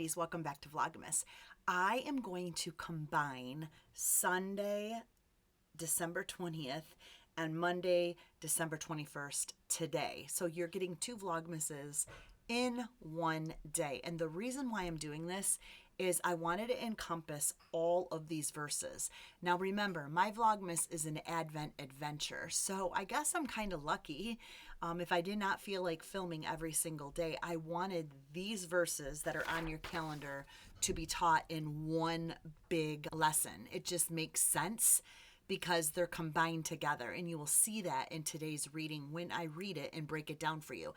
ladies, welcome back to Vlogmas. I am going to combine Sunday, December 20th and Monday, December 21st today. So you're getting two Vlogmases in one day. And the reason why I'm doing this is I wanted to encompass all of these verses. Now remember, my Vlogmas is an Advent adventure, so I guess I'm kind of lucky. If I did not feel like filming every single day, I wanted these verses that are on your calendar to be taught in one big lesson. It just makes sense because they're combined together, and you will see that in today's reading when I read it and break it down for you.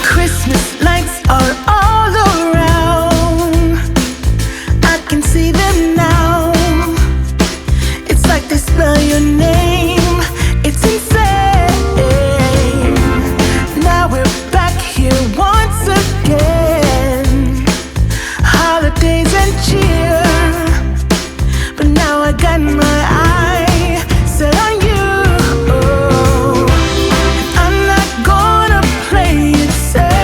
Christmas lights are all around. I can see them now. It's like they spell your name. It's insane. Now we're back here once again. Holidays and cheer. But now I got my eye set on you. I'm not gonna play it safe.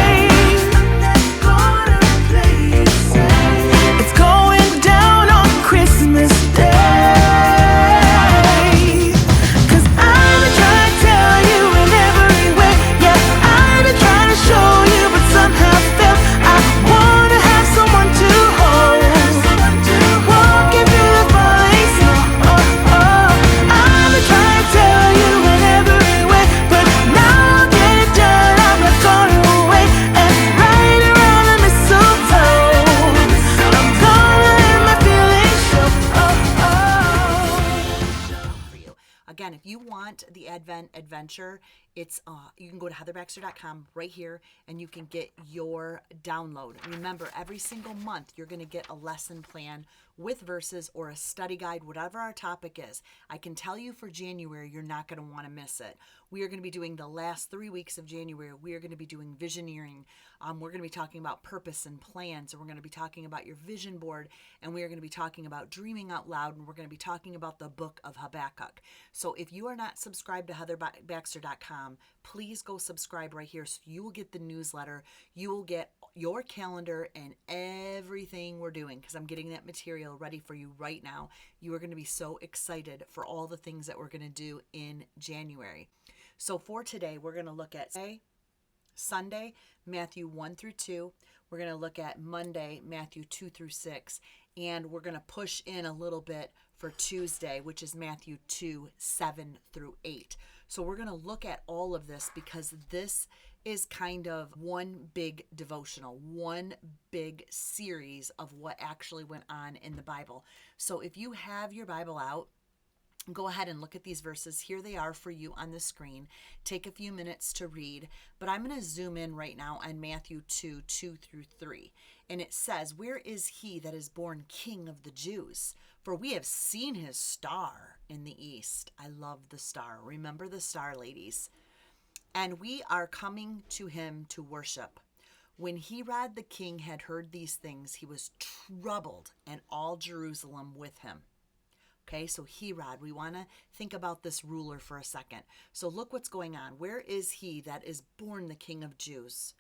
It's going down on Christmas Day. 'Cause I've been trying to tell you in every way. Yeah, I've been trying to show you, but somehow felt I wanna have someone to hold. Walking through the falling snow. I've been trying to tell you in every way, but now I'll get it done. I'm not gonna wait. And right around the mistletoe, I'm gonna let my feelings show. For you. Again, if you want the Advent adventure, it's you can go to heatherbaxter.com right here and you can get your download. Remember, every single month you're going to get a lesson plan with verses or a study guide, whatever our topic is. I can tell you for January, you're not going to want to miss it. We are going to be doing the last 3 weeks of January. We are going to be doing visioneering. We're going to be talking about purpose and plans, and we're going to be talking about your vision board, and we are going to be talking about dreaming out loud, and we're going to be talking about the book of Habakkuk. So if you are not subscribed to heatherbaxter.com, please go subscribe right here so you will get the newsletter. You will get your calendar and everything we're doing, because I'm getting that material ready for you right now. You are going to be so excited for all the things that we're going to do in January. So for today, we're going to look at Sunday, Matthew 1 through 2. We're going to look at Monday, Matthew 2 through 6. And we're going to push in a little bit for Tuesday, which is Matthew 2, 7 through 8. So we're going to look at all of this because this is kind of one big devotional, one big series of what actually went on in the Bible. So if you have your Bible out, go ahead and look at these verses. Here they are for you on the screen. Take a few minutes to read, but I'm going to zoom in right now on Matthew 2, 2 through 3. And it says, "Where is he that is born King of the Jews? For we have seen his star in the east." I love the star. Remember the star, ladies. "And we are coming to him to worship. When Herod the king had heard these things, he was troubled, and all Jerusalem with him." Okay, so Herod, we want to think about this ruler for a second. So look what's going on. "Where is he that is born the King of Jews?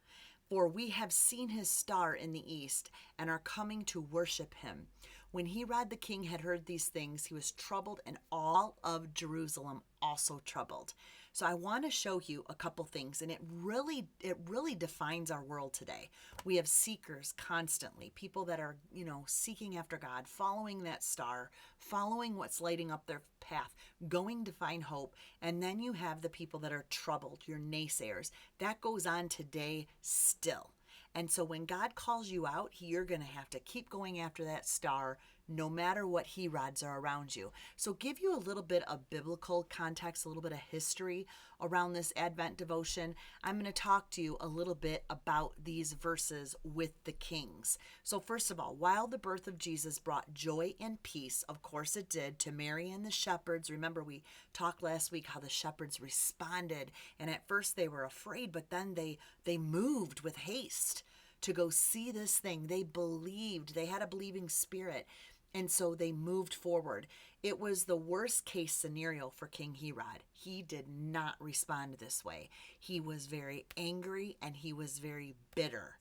For we have seen his star in the east and are coming to worship him. When Herod the king had heard these things, he was troubled, and all of Jerusalem also troubled." So I want to show you a couple things, and it really defines our world today. We have seekers constantly, people that are, seeking after God, following that star, following what's lighting up their path, going to find hope. And then you have the people that are troubled, your naysayers. That goes on today still. And so when God calls you out, you're going to have to keep going after that star, no matter what Herods are around you. So give you a little bit of biblical context, a little bit of history around this Advent devotion. I'm going to talk to you a little bit about these verses with the kings. So first of all, while the birth of Jesus brought joy and peace, of course it did, to Mary and the shepherds. Remember, we talked last week how the shepherds responded, and at first they were afraid, but then they moved with haste to go see this thing. They believed. They had a believing spirit. And so they moved forward. It was the worst case scenario for King Herod. He did not respond this way. He was very angry and he was very bitter.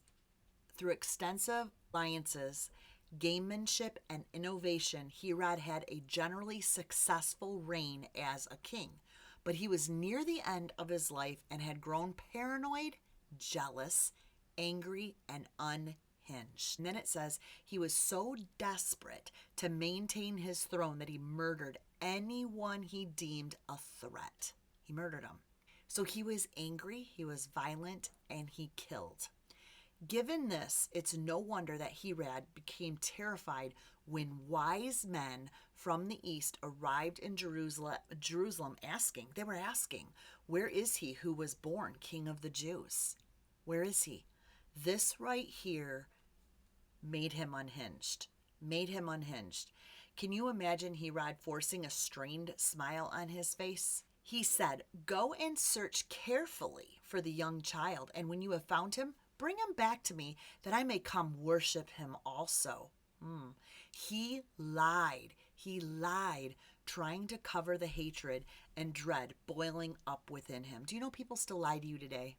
Through extensive alliances, gamemanship, and innovation, Herod had a generally successful reign as a king. But he was near the end of his life and had grown paranoid, jealous, angry, and unhinged. And then it says he was so desperate to maintain his throne that he murdered anyone he deemed a threat. He murdered them. So he was angry, he was violent, and he killed. Given this, it's no wonder that Herod became terrified when wise men from the east arrived in Jerusalem asking, where is he who was born King of the Jews? Where is he? This right here made him unhinged. Can you imagine Herod forcing a strained smile on his face? He said, "Go and search carefully for the young child, and when you have found him, bring him back to me, that I may come worship him also." He lied, trying to cover the hatred and dread boiling up within him. Do you know people still lie to you today?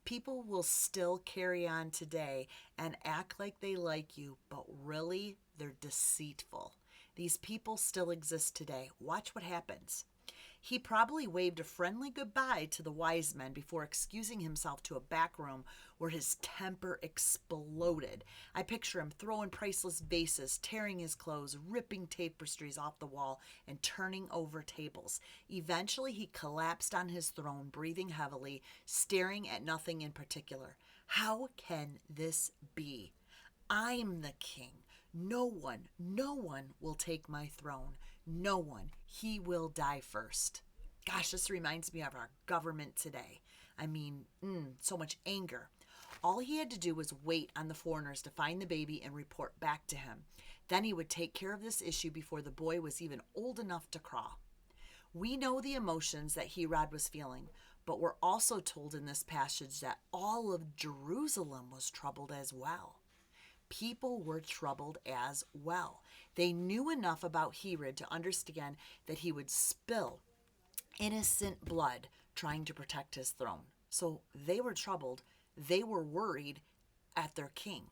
People will still carry on today and act like they like you, but really they're deceitful. These people still exist today. Watch what happens. He probably waved a friendly goodbye to the wise men before excusing himself to a back room where his temper exploded. I picture him throwing priceless vases, tearing his clothes, ripping tapestries off the wall, and turning over tables. Eventually, he collapsed on his throne, breathing heavily, staring at nothing in particular. How can this be? I'm the king. No one will take my throne. No one. He will die first. Gosh, this reminds me of our government today. I mean, so much anger. All he had to do was wait on the foreigners to find the baby and report back to him. Then he would take care of this issue before the boy was even old enough to crawl. We know the emotions that Herod was feeling, but we're also told in this passage that all of Jerusalem was troubled as well. People were troubled as well. They knew enough about Herod to understand that he would spill innocent blood trying to protect his throne. So they were troubled. They were worried at their king.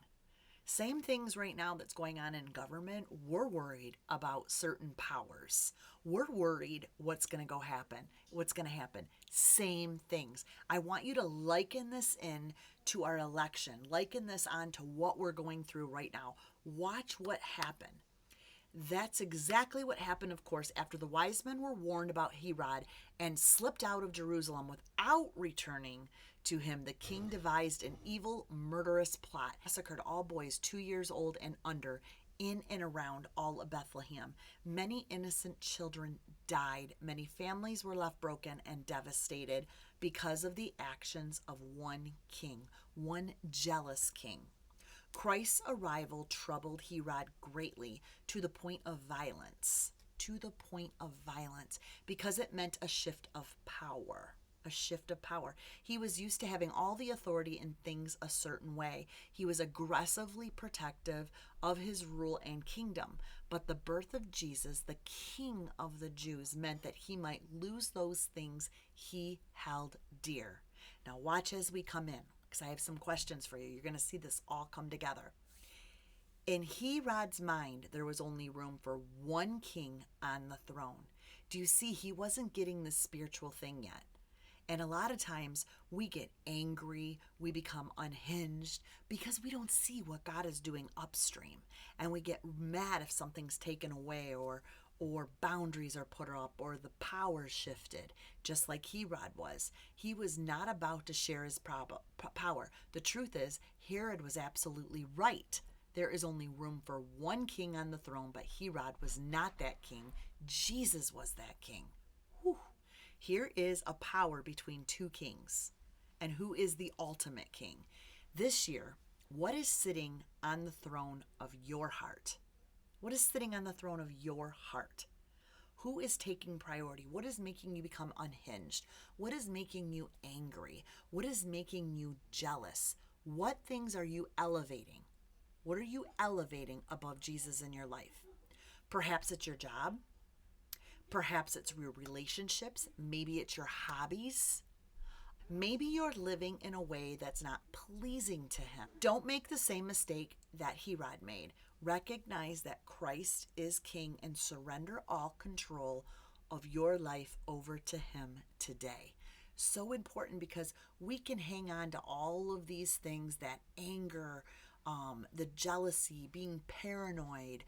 Same things right now that's going on in government. We're worried about certain powers. We're worried what's going to happen. Same things. I want you to liken this in to our election. Liken this on to what we're going through right now. Watch what happened. That's exactly what happened, of course, after the wise men were warned about Herod and slipped out of Jerusalem without returning to him. The king devised an evil, murderous plot, massacred all boys 2 years old and under in and around all of Bethlehem. Many innocent children died. Many families were left broken and devastated because of the actions of one king, one jealous king. Christ's arrival troubled Herod greatly to the point of violence, because it meant a shift of power. He was used to having all the authority in things a certain way. He was aggressively protective of his rule and kingdom. But the birth of Jesus, the King of the Jews, meant that he might lose those things he held dear. Now watch as we come in, because I have some questions for you. You're going to see this all come together. In Herod's mind, there was only room for one king on the throne. Do you see? He wasn't getting the spiritual thing yet. And a lot of times we get angry, we become unhinged because we don't see what God is doing upstream. And we get mad if something's taken away or boundaries are put up or the power shifted, just like Herod was. He was not about to share his power. The truth is, Herod was absolutely right. There is only room for one king on the throne, but Herod was not that king. Jesus was that king. Whew. Here is a power between two kings. And who is the ultimate king? This year, what is sitting on the throne of your heart? What is sitting on the throne of your heart? Who is taking priority? What is making you become unhinged? What is making you angry? What is making you jealous? What things are you elevating? What are you elevating above Jesus in your life? Perhaps it's your job. Perhaps it's your relationships. Maybe it's your hobbies. Maybe you're living in a way that's not pleasing to him. Don't make the same mistake that Herod made. Recognize that Christ is king and surrender all control of your life over to him today. So important, because we can hang on to all of these things, that anger, the jealousy, being paranoid,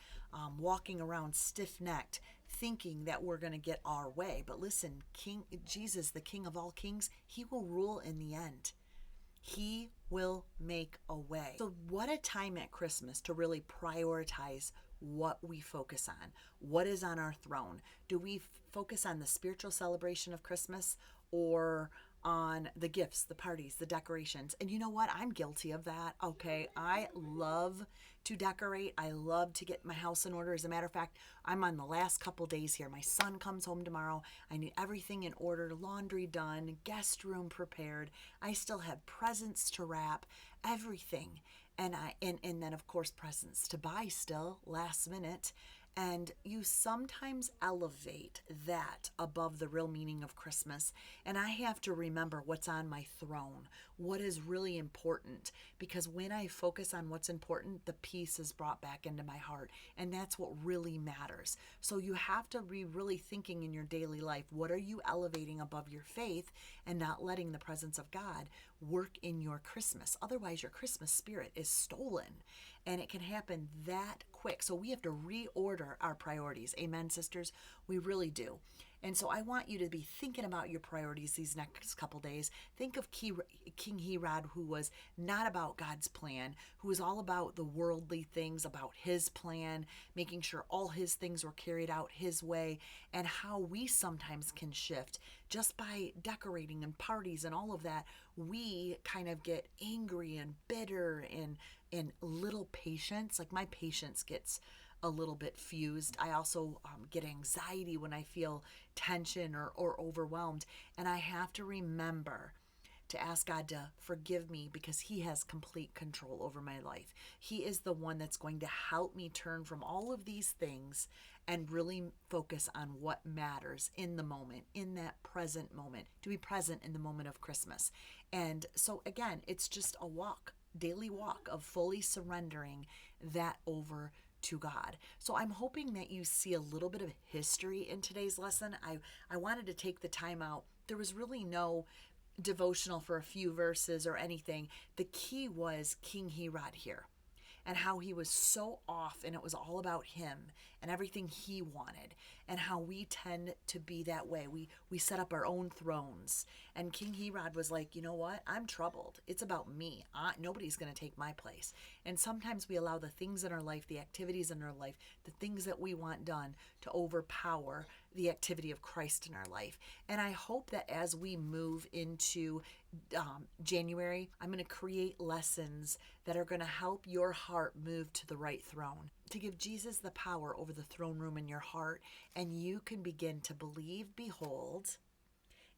walking around stiff-necked, thinking that we're going to get our way. But listen, King Jesus, the King of all kings, he will rule in the end. He will make a way. So what a time at Christmas to really prioritize what we focus on. What is on our throne? Do we focus on the spiritual celebration of Christmas, or on the gifts, the parties, the decorations? And you know what? I'm guilty of that. Okay. I love to decorate. I love to get my house in order. As a matter of fact, I'm on the last couple days here. My son comes home tomorrow. I need everything in order, laundry done, guest room prepared. I still have presents to wrap, everything. And then of course presents to buy still last minute. And you sometimes elevate that above the real meaning of Christmas. And I have to remember what's on my throne, what is really important. Because when I focus on what's important, the peace is brought back into my heart. And that's what really matters. So you have to be really thinking in your daily life, what are you elevating above your faith, and not letting the presence of God work in your Christmas. Otherwise, your Christmas spirit is stolen. And it can happen that quick. So we have to reorder our priorities. Amen, sisters? We really do. And so I want you to be thinking about your priorities these next couple days. Think of King Herod, who was not about God's plan, who was all about the worldly things, about his plan, making sure all his things were carried out his way, and how we sometimes can shift just by decorating and parties and all of that. We kind of get angry and bitter and little patience. Like, my patience gets a little bit fused. I also get anxiety when I feel tension or overwhelmed. And I have to remember to ask God to forgive me, because he has complete control over my life. He is the one that's going to help me turn from all of these things and really focus on what matters in the moment, in that present moment, to be present in the moment of Christmas. And so again, it's just a walk, daily walk of fully surrendering that over to God. So I'm hoping that you see a little bit of history in today's lesson. I wanted to take the time out. There was really no devotional for a few verses or anything. The key was King Herod here, and how he was so off, and it was all about him and everything he wanted, and how we tend to be that way. We set up our own thrones, and King Herod was like, you know what? I'm troubled. It's about me. Nobody's going to take my place. And sometimes we allow the things in our life, the activities in our life, the things that we want done to overpower the activity of Christ in our life. And I hope that as we move into January, I'm going to create lessons that are going to help your heart move to the right throne, to give Jesus the power over the throne room in your heart, and you can begin to believe, behold,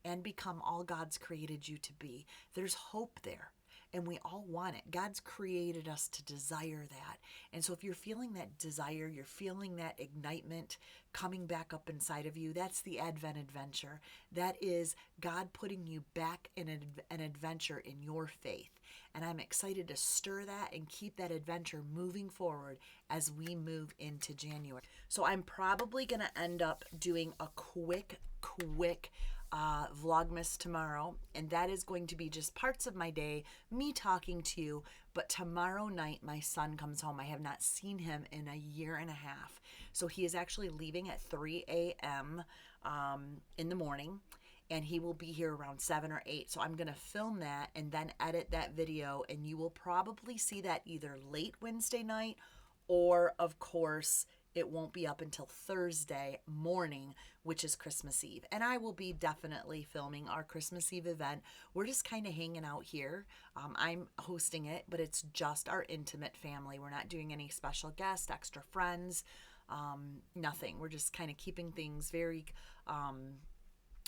and become all God's created you to be. There's hope there, and we all want it. God's created us to desire that. And so if you're feeling that desire, you're feeling that ignitement coming back up inside of you, that's the Advent adventure. That is God putting you back in an adventure in your faith. And I'm excited to stir that and keep that adventure moving forward as we move into January. So I'm probably going to end up doing a quick Vlogmas tomorrow, and that is going to be just parts of my day, me talking to you. But tomorrow night my son comes home. I have not seen him in a year and a half, so he is actually leaving at 3 a.m. In the morning, and he will be here around 7 or 8. So I'm going to film that and then edit that video, and you will probably see that either late Wednesday night, or of course it won't be up until Thursday morning, which is Christmas Eve. And I will be definitely filming our Christmas Eve event. We're just kind of hanging out here. I'm hosting it, but it's just our intimate family. We're not doing any special guests, extra friends, nothing. We're just kind of keeping things very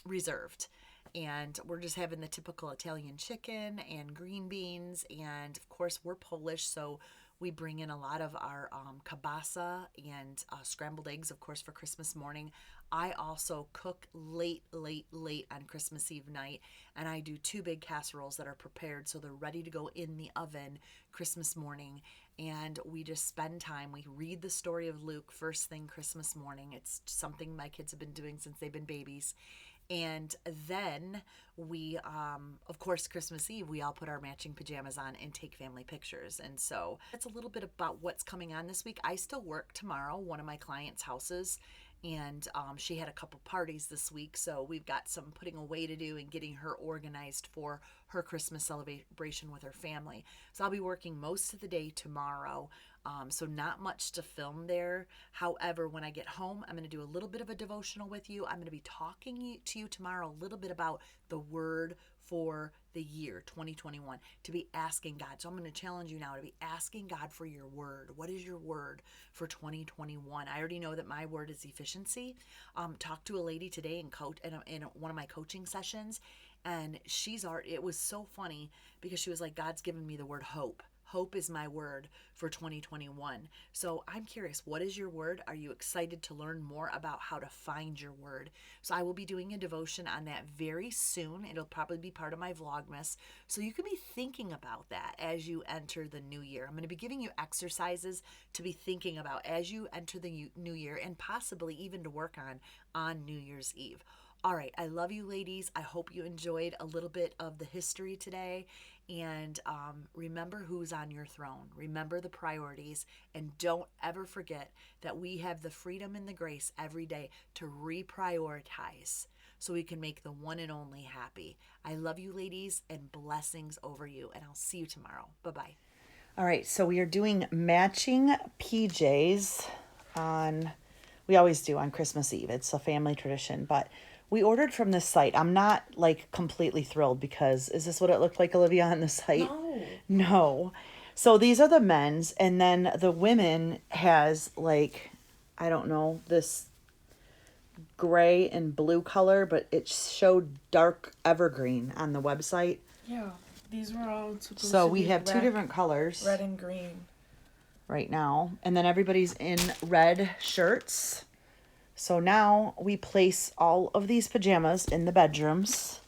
reserved. And we're just having the typical Italian chicken and green beans. And of course, we're Polish, so We bring in a lot of our kielbasa and scrambled eggs, of course, for Christmas morning. I also cook late on Christmas Eve night, and I do 2 big casseroles that are prepared so they're ready to go in the oven Christmas morning. And we just spend time. We read the story of Luke first thing Christmas morning. It's something my kids have been doing since they've been babies. And then we, of course, Christmas Eve, we all put our matching pajamas on and take family pictures. And so that's a little bit about what's coming on this week. I still work tomorrow, one of my clients' houses, and she had a couple parties this week. So we've got some putting away to do and getting her organized for her Christmas celebration with her family. So I'll be working most of the day tomorrow. So not much to film there. However, when I get home, I'm going to do a little bit of a devotional with you. I'm going to be talking to you tomorrow a little bit about the word for the year 2021, to be asking God. So I'm going to challenge you now to be asking God for your word. What is your word for 2021? I already know that my word is efficiency. Talked to a lady today in one of my coaching sessions, and it was so funny because she was like, God's given me the word hope. Hope is my word for 2021. So I'm curious, what is your word? Are you excited to learn more about how to find your word? So I will be doing a devotion on that very soon. It'll probably be part of my Vlogmas. So you can be thinking about that as you enter the new year. I'm going to be giving you exercises to be thinking about as you enter the new year, and possibly even to work on New Year's Eve. All right, I love you, ladies. I hope you enjoyed a little bit of the history today. And remember who's on your throne. Remember the priorities. And don't ever forget that we have the freedom and the grace every day to reprioritize so we can make the one and only happy. I love you, ladies, and blessings over you. And I'll see you tomorrow. Bye-bye. All right, so we are doing matching PJs we always do on Christmas Eve. It's a family tradition, but we ordered from this site. I'm not completely thrilled because is this what it looked like, Olivia, on the site? No. So these are the men's, and then the women has I don't know, this gray and blue color, but it showed dark evergreen on the website. Yeah, these were all supposed So to we be have 2 different colors red and green right now, and then everybody's in red shirts. So now we place all of these pajamas in the bedrooms,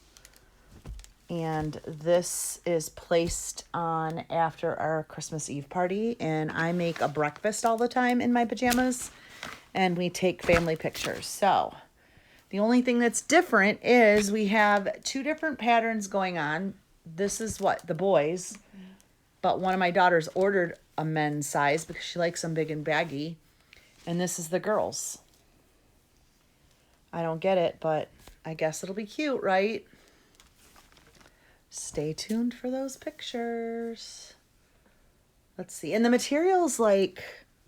and this is placed on after our Christmas Eve party, and I make a breakfast all the time in my pajamas, and we take family pictures. So the only thing that's different is we have 2 different patterns going on. This is the boys, but one of my daughters ordered a men's size because she likes them big and baggy, and this is the girls. I don't get it, but I guess it'll be cute, right? Stay tuned for those pictures. Let's see. And the material's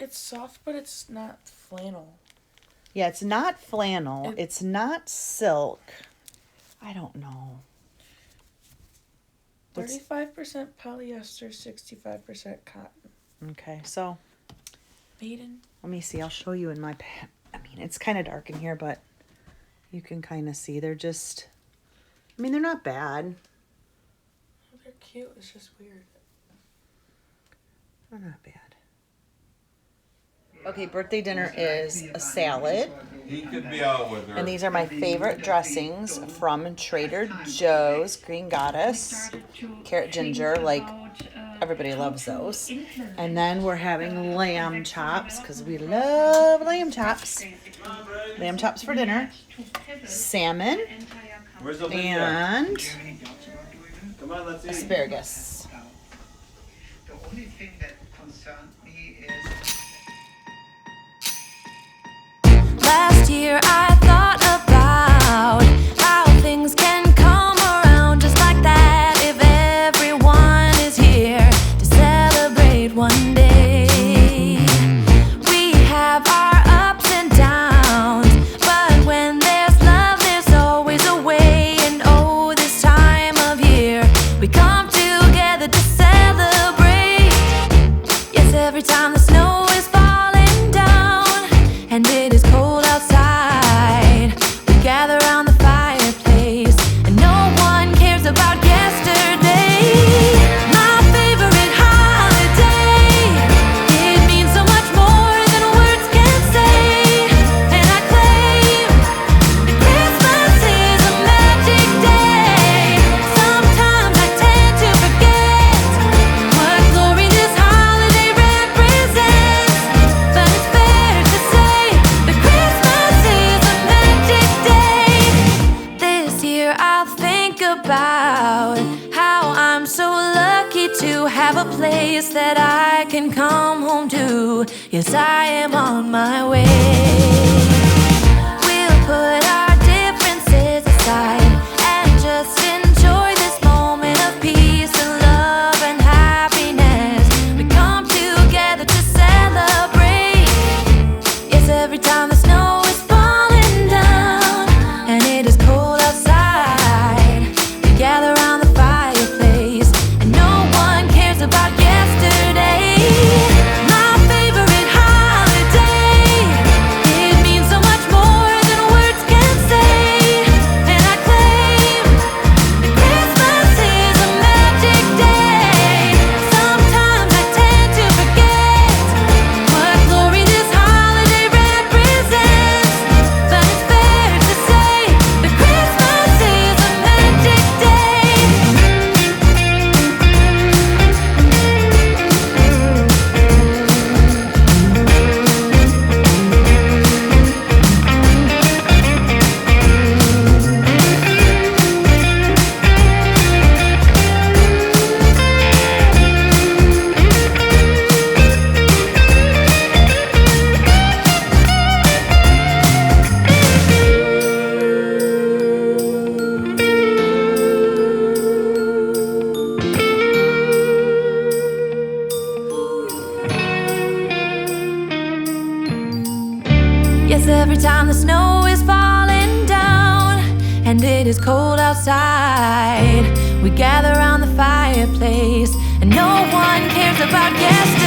it's soft, but it's not flannel. Yeah, it's not flannel. It's not silk. I don't know. 35% polyester, 65% cotton. Okay, so Maiden. let me see. I'll show you in my it's kind of dark in here, but you can kind of see. They're just, they're not bad. Oh, they're cute. It's just weird. They're not bad. Okay, birthday dinner is a salad. He could be out with her. And these are my favorite dressings from Trader Joe's. Green Goddess, carrot ginger, everybody loves those. And then we're having lamb chops because we love lamb chops. Lamb chops for dinner. Salmon. Where's the and Come on, let's eat. asparagus. The only thing that concerned me is Last year I thought about how things can come around just like that if everyone is here to celebrate one day. We have our ups and downs, but when there's love there's always a way. And oh, this time of year we come together to celebrate. Yes, every time the snow is falling down and it is cold outside, we gather around the year I'll think about how I'm so lucky to have a place that I can come home to. Yes, I am on my way. We'll put our differences aside and just enjoy this moment of peace and love and happiness. We come together to celebrate. Yes, every time the snow is falling down and it is cold outside, we gather around the fireplace and no one cares about yesterday. My favorite holiday, it means so much more than words can say. And I claim that Christmas is a magic day. Sometimes I tend to forget what glory this holiday represents, but it's fair to say that Christmas is a magic day. Yes, every time the snow is falling down and it is cold outside, we gather around the fireplace and no one cares about yesterday.